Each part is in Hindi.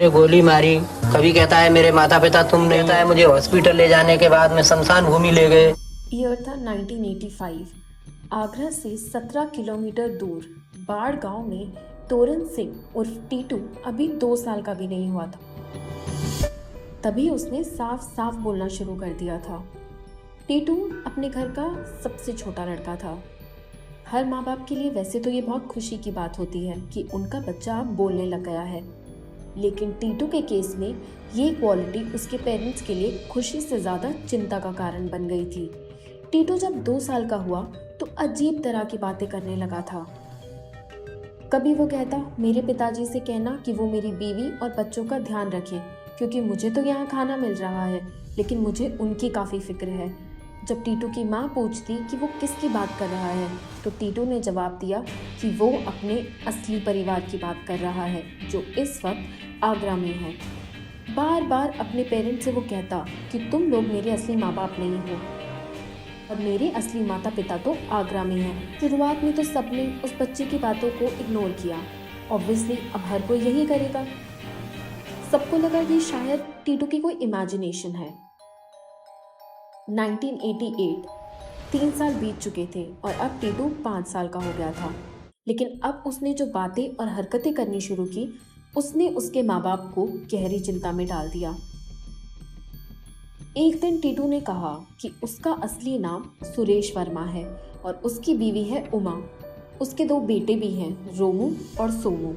गोली मारी। कभी कहता है मेरे माता पिता तुम नहीं, कहता है मुझे हॉस्पिटल ले जाने के बाद में शमशान भूमि ले गए। ईयर था 1985। आगरा से 17 किलोमीटर दूर बाढ़ गांव में तोरन सिंह उर्फ टीटू अभी 2 साल का भी नहीं हुआ था। तभी उसने साफ साफ बोलना शुरू कर दिया था। टीटू अपने घर का सबसे छोटा लड़का था। हर माँ बाप के लिए वैसे तो ये बहुत खुशी की बात होती है कि उनका बच्चा अब बोलने लग गया है, लेकिन टीटू के केस में ये क्वालिटी उसके पेरेंट्स के लिए खुशी से ज़्यादा चिंता का कारण बन गई थी। टीटू जब 2 साल का हुआ तो अजीब तरह की बातें करने लगा था। कभी वो कहता, मेरे पिताजी से कहना कि वो मेरी बीवी और बच्चों का ध्यान रखें, क्योंकि मुझे तो यहाँ खाना मिल रहा है, लेकिन मुझे उनकी काफ़ी फिक्र है। जब टीटू की माँ पूछती कि वो किसकी बात कर रहा है, तो टीटू ने जवाब दिया कि वो अपने असली परिवार की बात कर रहा है, जो इस वक्त आगरा में है। बार बार अपने पेरेंट्स से वो कहता कि तुम लोग मेरे असली माँ बाप नहीं हो और मेरे असली माता पिता तो आगरा में हैं। शुरुआत में तो सबने उस बच्चे की बातों को इग्नोर किया। ऑब्वियसली अब हर कोई यही करेगा। सबको लगा कि शायद टीटू की कोई इमेजिनेशन है। 1988, 3 साल बीत चुके थे और अब टीटू 5 साल का हो गया था। लेकिन अब उसने जो बातें और हरकतें करनी शुरू की, उसने उसके माँ बाप को गहरी चिंता में डाल दिया। एक दिन टीटू ने कहा कि उसका असली नाम सुरेश वर्मा है और उसकी बीवी है उमा। उसके 2 बेटे भी हैं, रोमू और सोमू।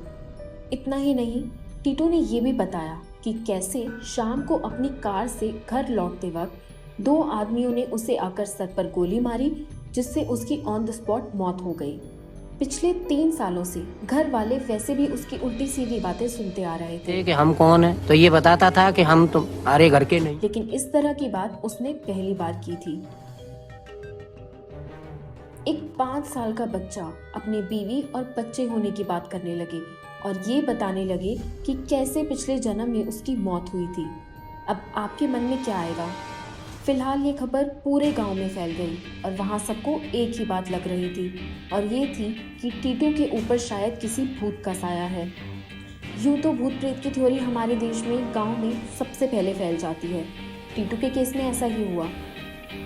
इतना ही नहीं, टीटू ने ये भी बताया कि कैसे शाम को अपनी कार से घर लौटते वक्त 2 आदमियों ने उसे आकर सर पर गोली मारी, जिससे उसकी ऑन द स्पॉट मौत हो गई। पिछले 3 सालों से घर वाले वैसे भी उसकी उल्टी सीधी बातें सुनते आ रहे थे कि हम कौन है, तो ये बताता था कि हम तुम्हारे घर के नहीं। लेकिन इस तरह की बात उसने पहली बार की थी। एक 5 साल का बच्चा अपनी बीवी और बच्चे होने की बात करने लगे और ये बताने लगे कि कैसे पिछले जन्म में उसकी मौत हुई थी। अब आपके मन में क्या आएगा? फिलहाल ये खबर पूरे गांव में फैल गई और वहां सबको एक ही बात लग रही थी, और ये थी कि टीटू के ऊपर शायद किसी भूत का साया है। यूं तो भूत प्रेत की थ्योरी हमारे देश में गांव में सबसे पहले फैल जाती है। टीटू के केस में ऐसा ही हुआ।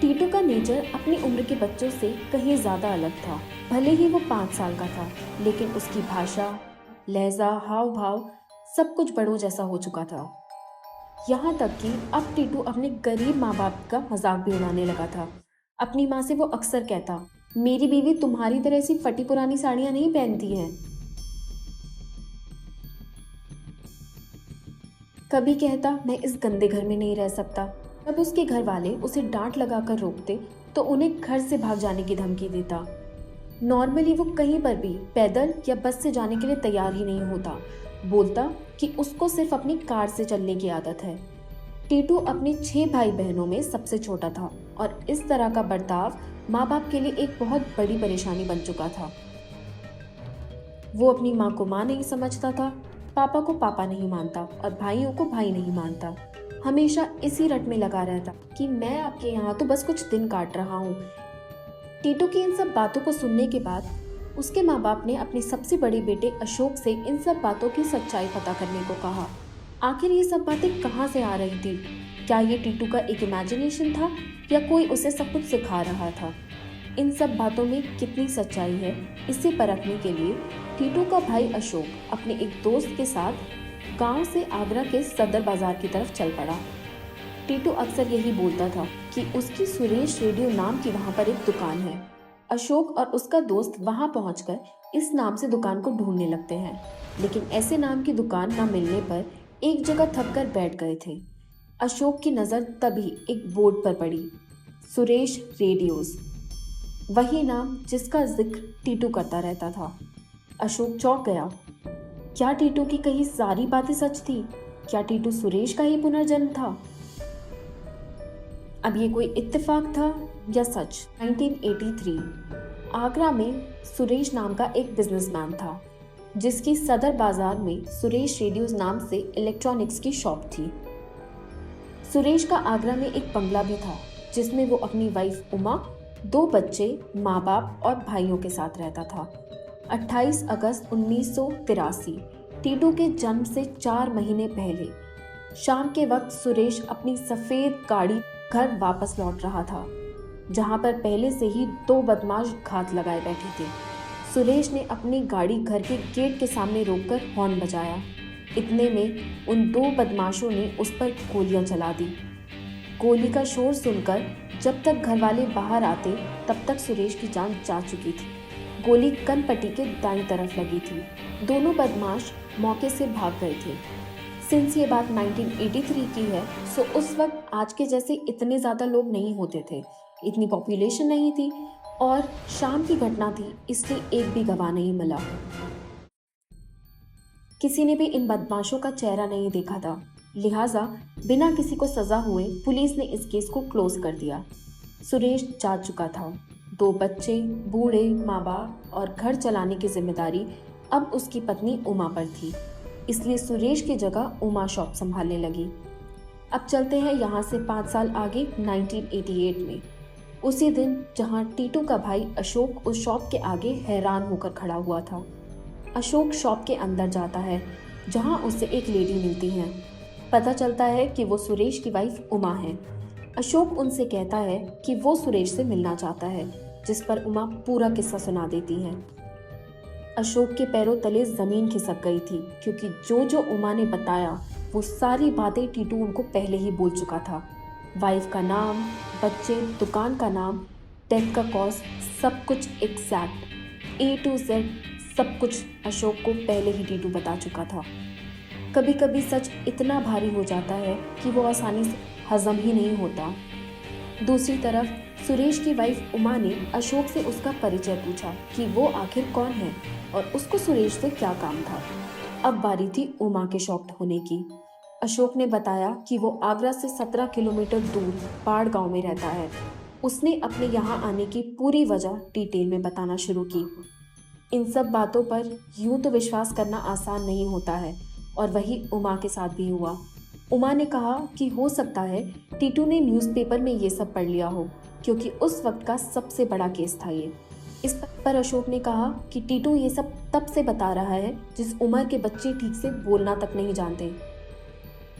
टीटू का नेचर अपनी उम्र के बच्चों से कहीं ज़्यादा अलग था। भले ही वो 5 साल का था, लेकिन उसकी भाषा, लहजा, हाव भाव सब कुछ बड़ों जैसा हो चुका था। यहाँ तक कि अब टीटू अपने गरीब माँ बाप का मजाक भी उड़ाने लगा था। अपनी माँ से वो अक्सर कहता, मेरी बीवी तुम्हारी तरह सी फटी पुरानी साड़ियाँ नहीं पहनती है। कभी कहता, मैं इस गंदे घर में नहीं रह सकता। तब उसके घर वाले उसे डांट लगाकर रोकते तो उन्हें घर से भाग जाने की धमकी देता। नॉर्मली वो कहीं पर भी पैदल या बस से जाने के लिए तैयार ही नहीं होता। बोलता कि उसको सिर्फ अपनी कार से चलने की आदत है। टीटू अपने 6 भाई बहनों में सबसे छोटा था और इस तरह का बर्ताव माँ बाप के लिए एक बहुत बड़ी परेशानी बन चुका था। वो अपनी माँ को माँ नहीं समझता था, पापा को पापा नहीं मानता और भाइयों को भाई नहीं मानता। हमेशा इसी रट में लगा रहता कि मैं आपके यहाँ तो बस कुछ दिन काट रहा हूँ। टीटू की इन सब बातों को सुनने के बाद उसके माँ बाप ने अपने सबसे बड़े बेटे अशोक से इन सब बातों की सच्चाई पता करने को कहा। आखिर ये सब बातें कहाँ से आ रही थी? क्या ये टीटू का एक इमेजिनेशन था या कोई उसे सब कुछ सिखा रहा था? इन सब बातों में कितनी सच्चाई है, इसे परखने के लिए टीटू का भाई अशोक अपने एक दोस्त के साथ गांव से आगरा के सदर बाजार की तरफ चल पड़ा। टीटू अक्सर यही बोलता था कि उसकी सुरेश रेडियो नाम की वहां पर एक दुकान है। अशोक और उसका दोस्त वहां पहुंचकर इस नाम से दुकान को ढूंढने लगते हैं, लेकिन ऐसे नाम की दुकान न मिलने पर एक जगह थक कर बैठ गए थे। अशोक की नज़र तभी एक बोर्ड पर पड़ी, सुरेश रेडियोज, वही नाम जिसका जिक्र टीटू करता रहता था। अशोक चौंक गया। क्या टीटू की कही सारी बातें सच थी? क्या टीटू सुरेश का ही पुनर्जन्म था? अब ये कोई इत्तेफाक था या सच? 1983, आगरा में सुरेश नाम का एक बिजनेसमैन था, जिसकी सदर बाजार में सुरेश रेडियोज नाम से इलेक्ट्रॉनिक्स की शॉप थी। सुरेश का आगरा में एक बंगला भी था, जिसमें वो अपनी वाइफ उमा, 2 बच्चे, माँ बाप और भाइयों के साथ रहता था। 28 अगस्त 1983, टीटू के जन्म से 4 महीने पहले शाम के वक्त सुरेश अपनी सफेद गाड़ी घर वापस लौट रहा था, जहां पर पहले से ही 2 बदमाश घात लगाए बैठे थे। सुरेश ने अपनी गाड़ी घर के गेट के सामने रोककर हॉर्न बजाया। इतने में उन 2 बदमाशों ने उस पर गोलियां चला दी। गोली का शोर सुनकर जब तक घर वाले बाहर आते तब तक सुरेश की जान जा चुकी थी। गोली कनपट्टी के दाईं तरफ लगी थी। दोनों बदमाश मौके से भाग गए थे। सिंस ये बात 1983 की है, सो उस वक्त आज के जैसे इतने ज़्यादा लोग नहीं होते थे, इतनी पॉपुलेशन नहीं थी और शाम की घटना थी, इसलिए एक भी गवाह नहीं मिला। किसी ने भी इन बदमाशों का चेहरा नहीं देखा था, लिहाजा बिना किसी को सजा हुए पुलिस ने इस केस को क्लोज कर दिया। सुरेश जा चुका था। 2 बच्चे, बूढ़े माँ बाप और घर चलाने की जिम्मेदारी अब उसकी पत्नी उमा पर थी, इसलिए सुरेश की जगह उमा शॉप संभालने लगी। अब चलते हैं यहाँ से 5 साल आगे 1988 में। उसी दिन जहाँ टीटू का भाई अशोक उस शॉप के आगे हैरान होकर खड़ा हुआ था। अशोक शॉप के अंदर जाता है, जहाँ उसे एक लेडी मिलती है। पता चलता है कि वो सुरेश की वाइफ उमा है। अशोक उनसे कहता है कि वो सुरेश से मिलना चाहता है, जिस पर उमा पूरा किस्सा सुना देती है। अशोक के पैरों तले जमीन खिसक गई थी, क्योंकि जो जो उमा ने बताया वो सारी बातें टीटू उनको पहले ही बोल चुका था। वाइफ का नाम, बच्चे, दुकान का नाम, डेथ का कॉज, सब कुछ एग्जैक्ट A to Z सब कुछ अशोक को पहले ही टीटू बता चुका था। कभी कभी सच इतना भारी हो जाता है कि वो आसानी से हजम ही नहीं होता। दूसरी तरफ सुरेश की वाइफ उमा ने अशोक से उसका परिचय पूछा कि वो आखिर कौन है और उसको सुरेश से क्या काम था। अब बारी थी उमा के शॉक्ड होने की। अशोक ने बताया कि वो आगरा से 17 किलोमीटर दूर बाड़ गांव में रहता है। उसने अपने यहाँ आने की पूरी वजह डिटेल में बताना शुरू की। इन सब बातों पर यूं तो विश्वास करना आसान नहीं होता है, और वही उमा के साथ भी हुआ। उमा ने कहा कि हो सकता है टीटू ने न्यूज़पेपर में ये सब पढ़ लिया हो, क्योंकि उस वक्त का सबसे बड़ा केस था ये। इस पर अशोक ने कहा कि टीटू ये सब तब से बता रहा है जिस उम्र के बच्चे ठीक से बोलना तक नहीं जानते।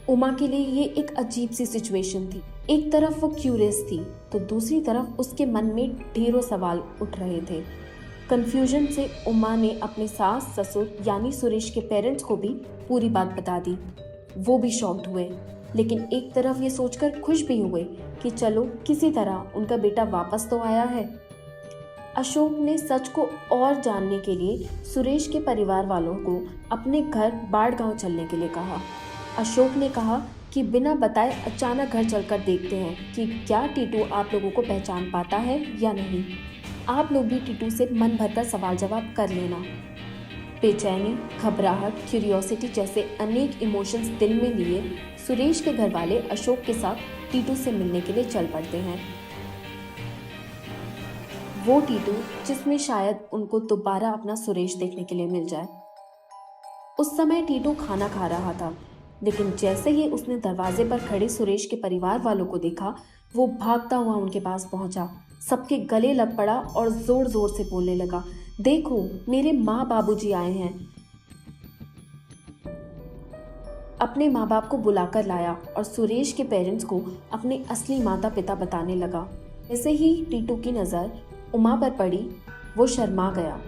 उमा के लिए ये एक अजीब सी सिचुएशन थी। एक तरफ वो क्यूरियस थी तो दूसरी तरफ उसके मन में ढेरों सवाल उठ रहे थे। कंफ्यूजन से उमा ने अपने सास ससुर यानी सुरेश के पेरेंट्स को भी पूरी बात बता दी। वो भी शॉक्ड हुए, लेकिन एक तरफ ये सोचकर खुश भी हुए कि चलो किसी तरह उनका बेटा वापस तो आया है। अशोक ने सच को और जानने के लिए सुरेश के परिवार वालों को अपने घर बाड़ गांव चलने के लिए कहा। अशोक ने कहा कि बिना बताए अचानक घर चलकर देखते हैं कि क्या टीटू आप लोगों को पहचान पाता है या नहीं। आप लोग भी टीटू से मन भरकर सवाल जवाब कर लेना। बेचैनी, घबराहट, क्यूरियोसिटी जैसे अनेक इमोशंस दिल में लिए सुरेश के घर वाले अशोक के साथ टीटू से मिलने के लिए चल पड़ते हैं। वो टीटू जिसमें शायद उनको दोबारा अपना सुरेश देखने के लिए मिल जाए। उस समय टीटू खाना खा रहा था, लेकिन जैसे ही उसने दरवाजे पर खड़े सुरेश के परिवार वालों को देखा, वो भागता हुआ उनके पास पहुंचा, सबके गले लग पड़ा और जोर जोर से बोलने लगा, देखो मेरे माँ बाबूजी आए हैं। अपने माँ बाप को बुलाकर लाया और सुरेश के पेरेंट्स को अपने असली माता पिता बताने लगा। जैसे ही टीटू की नज़र उमा पर पड़ी, वो शर्मा गया।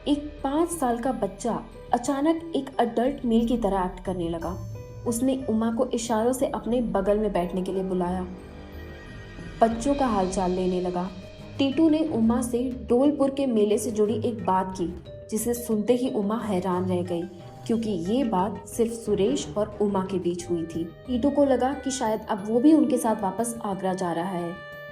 एक 5 साल का बच्चा अचानक एक अडल्ट मेल की तरह एक्ट करने लगा। उसने उमा को इशारों से अपने बगल में बैठने के लिए बुलाया। बच्चों का हालचाल लेने लगा। टीटू ने उमा से डोलपुर के मेले से जुड़ी एक बात की, जिसे सुनते ही उमा हैरान रह गई, क्योंकि ये बात सिर्फ सुरेश और उमा के बीच हुई थी। टीटू को लगा कि शायद अब वो भी उनके साथ वापस आगरा जा रहा है,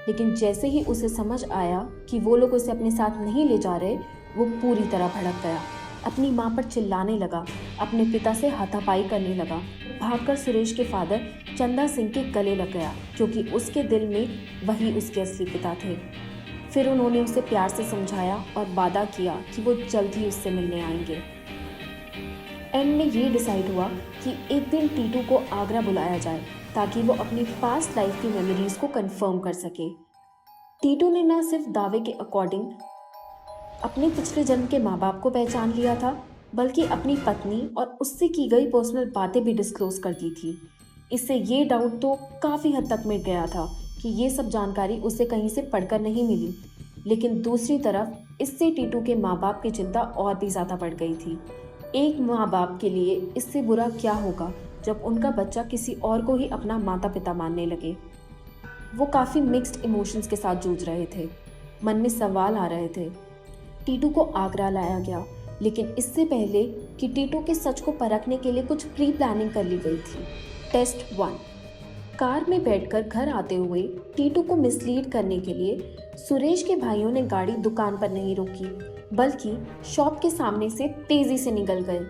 लेकिन जैसे ही उसे समझ आया कि वो लोग उसे अपने साथ नहीं ले जा रहे, वो पूरी तरह भड़क गया। अपनी माँ पर चिल्लाने लगा, अपने पिता से हाथापाई करने लगा। भागकर सुरेश के फादर चंदा सिंह के गले लग गया, क्योंकि उसके दिल में वही उसके असली पिता थे। फिर उन्होंने उसे प्यार से समझाया और वादा किया कि वो जल्द ही उससे मिलने आएंगे। एंड में ये डिसाइड हुआ कि एक दिन टीटू को आगरा बुलाया जाए, ताकि वो अपनी पास्ट लाइफ की मेमोरीज को कंफर्म कर सके। टीटू ने न सिर्फ दावे के अकॉर्डिंग अपने पिछले जन्म के माँ बाप को पहचान लिया था, बल्कि अपनी पत्नी और उससे की गई पर्सनल बातें भी डिस्क्लोज कर दी थी। इससे ये डाउट तो काफ़ी हद तक मिट गया था कि ये सब जानकारी उसे कहीं से पढ़कर नहीं मिली। लेकिन दूसरी तरफ इससे टीटू के माँ बाप की चिंता और भी ज़्यादा बढ़ गई थी। एक माँ बाप के लिए इससे बुरा क्या होगा जब उनका बच्चा किसी और को ही अपना माता पिता मानने लगे। वो काफ़ी मिक्स्ड इमोशंस के साथ जूझ रहे थे। मन में सवाल आ रहे थे। टीटू को आगरा लाया गया, लेकिन इससे पहले कि टीटू के सच को परखने के लिए कुछ प्री प्लानिंग कर ली गई थी। टेस्ट 1। कार में बैठकर घर आते हुए टीटू को मिसलीड करने के लिए सुरेश के भाइयों ने गाड़ी दुकान पर नहीं रोकी, बल्कि शॉप के सामने से तेजी से निकल गए,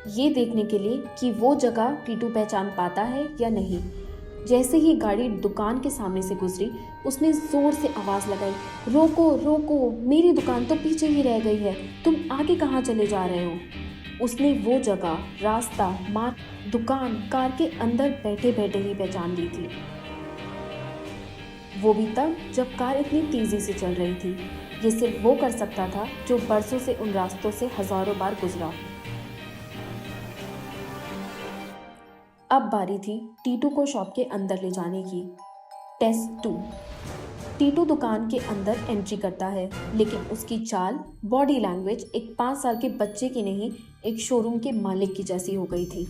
ये देखने के लिए कि वो जगह टीटू पहचान पाता है या नहीं। जैसे ही गाड़ी दुकान के सामने से गुजरी, उसने जोर से आवाज लगाई, रोको रोको, मेरी दुकान तो पीछे ही रह गई है, तुम आगे कहाँ चले जा रहे हो। उसने वो जगह, रास्ता, मार्ग, दुकान कार के अंदर बैठे बैठे ही पहचान ली थी। वो भी तब जब कार इतनी तेजी से चल रही थी। ये सिर्फ वो कर सकता था जो बरसों से उन रास्तों से हजारों बार गुजरा। अब बारी थी टीटू को शॉप के अंदर ले जाने की। टेस्ट 2। टीटू दुकान के अंदर एंट्री करता है, लेकिन उसकी चाल, बॉडी लैंग्वेज एक 5 साल के बच्चे की नहीं, एक शोरूम के मालिक की जैसी हो गई थी।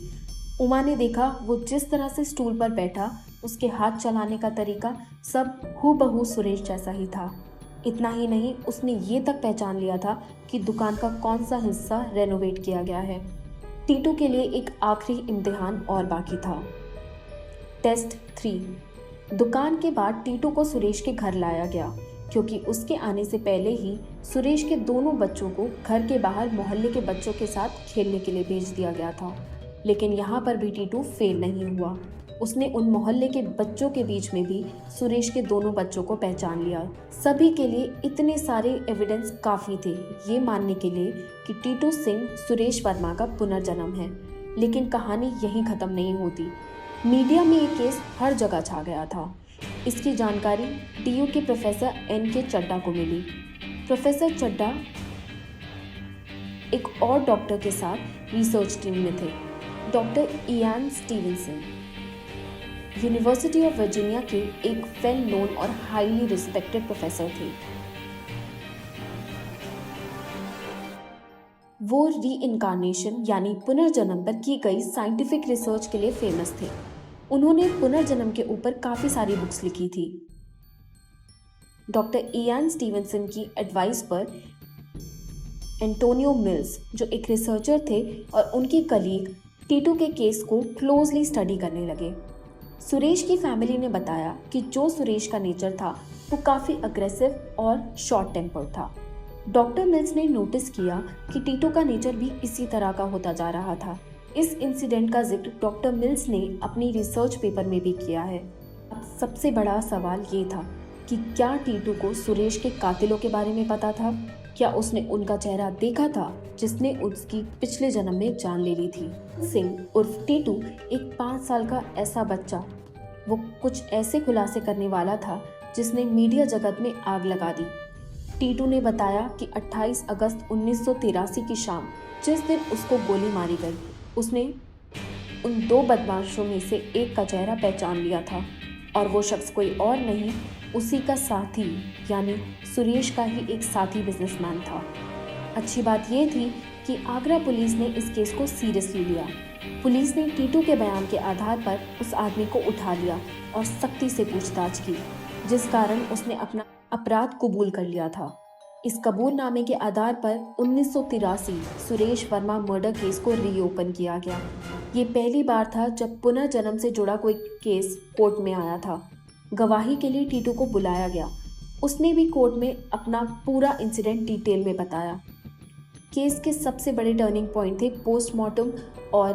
उमा ने देखा वो जिस तरह से स्टूल पर बैठा, उसके हाथ चलाने का तरीका सब हूबहू सुरेश जैसा ही था। इतना ही नहीं, उसने ये तक पहचान लिया था कि दुकान का कौन सा हिस्सा रेनोवेट किया गया है। टीटू के लिए एक आखिरी इम्तिहान और बाकी था। टेस्ट 3। दुकान के बाद टीटू को सुरेश के घर लाया गया, क्योंकि उसके आने से पहले ही सुरेश के दोनों बच्चों को घर के बाहर मोहल्ले के बच्चों के साथ खेलने के लिए भेज दिया गया था। लेकिन यहाँ पर भी टीटू फेल नहीं हुआ। उसने उन मोहल्ले के बच्चों के बीच में भी सुरेश के दोनों बच्चों को पहचान लिया। सभी के लिए इतने सारे एविडेंस काफ़ी थे ये मानने के लिए कि टीटू सिंह सुरेश वर्मा का पुनर्जन्म है। लेकिन कहानी यहीं ख़त्म नहीं होती। मीडिया में ये केस हर जगह छा गया था। इसकी जानकारी डीयू के प्रोफेसर NK चड्डा को मिली। प्रोफेसर चड्डा एक और डॉक्टर के साथ रिसर्च टीम में थे, doctor Ian Stevenson, university of Virginia के एक वेल नोन और हाईली रिस्पेक्टेड प्रोफेसर थे। वो रीइंकारनेशन यानी पुनर्जन्म पर की गई साइंटिफिक रिसर्च के लिए फेमस थे। उन्होंने पुनर्जन्म के ऊपर काफ़ी सारी बुक्स लिखी थी। डॉक्टर इयान स्टीवेंसन की एडवाइस पर एंटोनियो मिल्स, जो एक रिसर्चर थे, और उनकी कलीग टीटू के केस को क्लोजली स्टडी करने लगे। सुरेश की फैमिली ने बताया कि जो सुरेश का नेचर था वो काफ़ी अग्रेसिव और शॉर्ट टेम्पर्ड था। डॉक्टर मिल्स ने नोटिस किया कि टीटू का नेचर भी इसी तरह का होता जा रहा था। इस इंसिडेंट का जिक्र डॉक्टर मिल्स ने अपनी रिसर्च पेपर में भी किया है। अब सबसे बड़ा सवाल ये था कि क्या टीटू को सुरेश के कातिलों के बारे में पता था? क्या उसने उनका चेहरा देखा था जिसने उसकी पिछले जन्म में जान ले ली थी? सिंह उर्फ टीटू एक 5 साल का ऐसा बच्चा, वो कुछ ऐसे खुलासे करने वाला था जिसने मीडिया जगत में आग लगा दी। टीटू ने बताया कि 28 अगस्त 1983 की शाम, जिस दिन उसको गोली मारी गई, उसने उन 2 बदमाशों में से एक का चेहरा पहचान लिया था, और वो शख्स कोई और नहीं, उसी का साथी यानी सुरेश का ही एक साथी बिजनेसमैन था। अच्छी बात यह थी कि आगरा पुलिस ने इस केस को सीरियसली लिया। पुलिस ने टीटू के बयान के आधार पर उस आदमी को उठा लिया और सख्ती से पूछताछ की, जिस कारण उसने अपना अपराध कबूल कर लिया था। इस कबूलनामे के आधार पर 1983 सुरेश वर्मा मर्डर केस को रीओपन किया गया। ये पहली बार था जब पुनर्जन्म से जुड़ा कोई केस कोर्ट में आया था। गवाही के लिए टीटू को बुलाया गया। उसने भी कोर्ट में अपना पूरा इंसिडेंट डिटेल में बताया। केस के सबसे बड़े टर्निंग पॉइंट थे पोस्टमार्टम और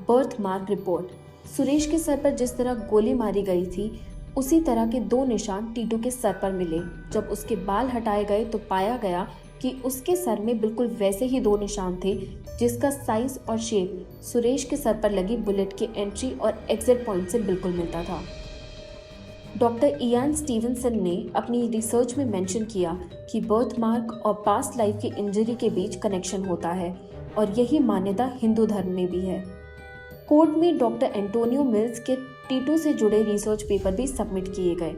बर्थ मार्क रिपोर्ट। सुरेश के सर पर जिस तरह गोली मारी गई थी, उसी तरह के 2 निशान टीटू के सर पर मिले। जब उसके बाल हटाए गए तो पाया गया कि उसके सर में बिल्कुल वैसे ही 2 निशान थे जिसका साइज और शेप सुरेश के सर पर लगी बुलेट के एंट्री और एग्जिट पॉइंट से बिल्कुल मिलता था। डॉक्टर इयान स्टीवेंसन ने अपनी रिसर्च में मेंशन किया कि बर्थ मार्क और पास्ट लाइफ की इंजरी के बीच कनेक्शन होता है। और यही मान्यता हिंदू धर्म में भी है। कोर्ट में डॉक्टर एंटोनियो मिल्स के टीटू से जुड़े रिसर्च पेपर भी सबमिट किए गए।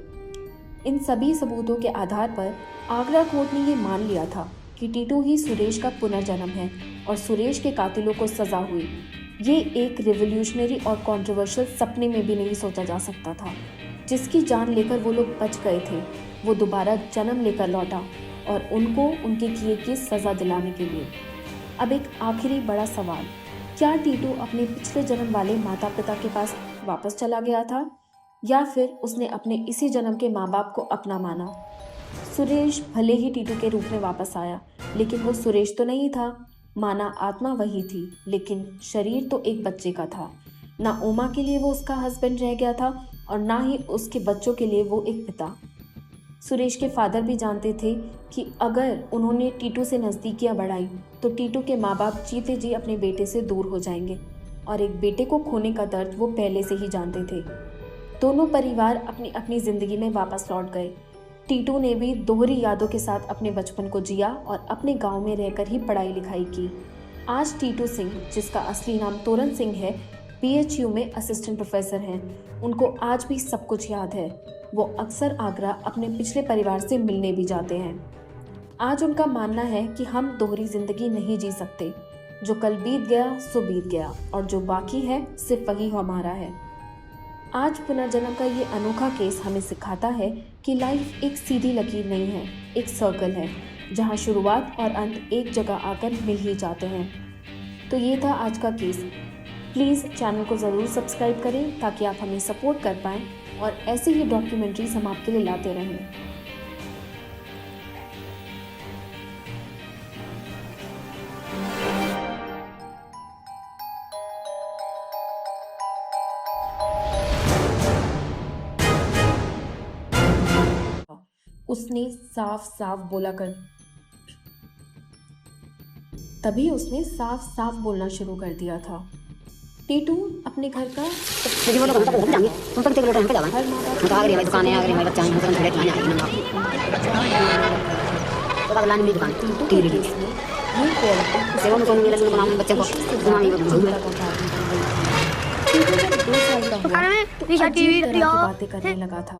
इन सभी सबूतों के आधार पर आगरा कोर्ट ने ये मान लिया था कि टीटू ही सुरेश का पुनर्जन्म है और सुरेश के कातिलों को सजा हुई। ये एक रिवोल्यूशनरी और कंट्रोवर्शियल सपने में भी नहीं सोचा जा सकता था। जिसकी जान लेकर वो लोग बच गए थे, वो दोबारा जन्म लेकर लौटा और उनको उनके किए की सज़ा दिलाने के लिए। अब एक आखिरी बड़ा सवाल, क्या टीटू अपने पिछले जन्म वाले माता पिता के पास वापस चला गया था या फिर उसने अपने इसी जन्म के माँ बाप को अपना माना? सुरेश भले ही टीटू के रूप में वापस आया, लेकिन वो सुरेश तो नहीं था। माना आत्मा वही थी, लेकिन शरीर तो एक बच्चे का था। ना उमा के लिए वो उसका हस्बैंड रह गया था और ना ही उसके बच्चों के लिए वो एक पिता। सुरेश के फादर भी जानते थे कि अगर उन्होंने टीटू से नज़दीकियां बढ़ाई तो टीटू के माँ बाप जीते जी अपने बेटे से दूर हो जाएंगे और एक बेटे को खोने का दर्द वो पहले से ही जानते थे। दोनों परिवार अपनी अपनी ज़िंदगी में वापस लौट गए। टीटू ने भी दोहरी यादों के साथ अपने बचपन को जिया और अपने गांव में रहकर ही पढ़ाई लिखाई की। आज टीटू सिंह, जिसका असली नाम तोरन सिंह है, PHU में असिस्टेंट प्रोफेसर हैं। उनको आज भी सब कुछ याद है। वो अक्सर आगरा अपने पिछले परिवार से मिलने भी जाते हैं। आज उनका मानना है कि हम दोहरी जिंदगी नहीं जी सकते। जो कल बीत गया सो बीत गया और जो बाकी है सिर्फ वही हमारा है। आज पुनर्जन्म का ये अनोखा केस हमें सिखाता है कि लाइफ एक सीधी लकीर नहीं है, एक सर्कल है जहाँ शुरुआत और अंत एक जगह आकर मिल ही जाते हैं। तो ये था आज का केस। प्लीज़ चैनल को ज़रूर सब्सक्राइब करें ताकि आप हमें सपोर्ट कर पाएँ और ऐसे ही डॉक्यूमेंट्रीज हम आपके लिए लाते रहें। उसने साफ साफ बोला कर तभी उसने साफ साफ बोलना शुरू कर दिया था। टीटू अपने घर का मुझे बोलो कहाँ तक घूम जाएंगे तुम तो कितने लोग जाओ हम तो आ गए हमारी दुकान है आ गए हमारे बच्चे हैं हम तो लेट आए तो अगला नहीं दुकान टीवी की सेवा में कौन मिला तो बनाने बच्चे को बनाने को टीटू जब 2 साल का हुआ तो अजीब तरह की बातें करने लगा था।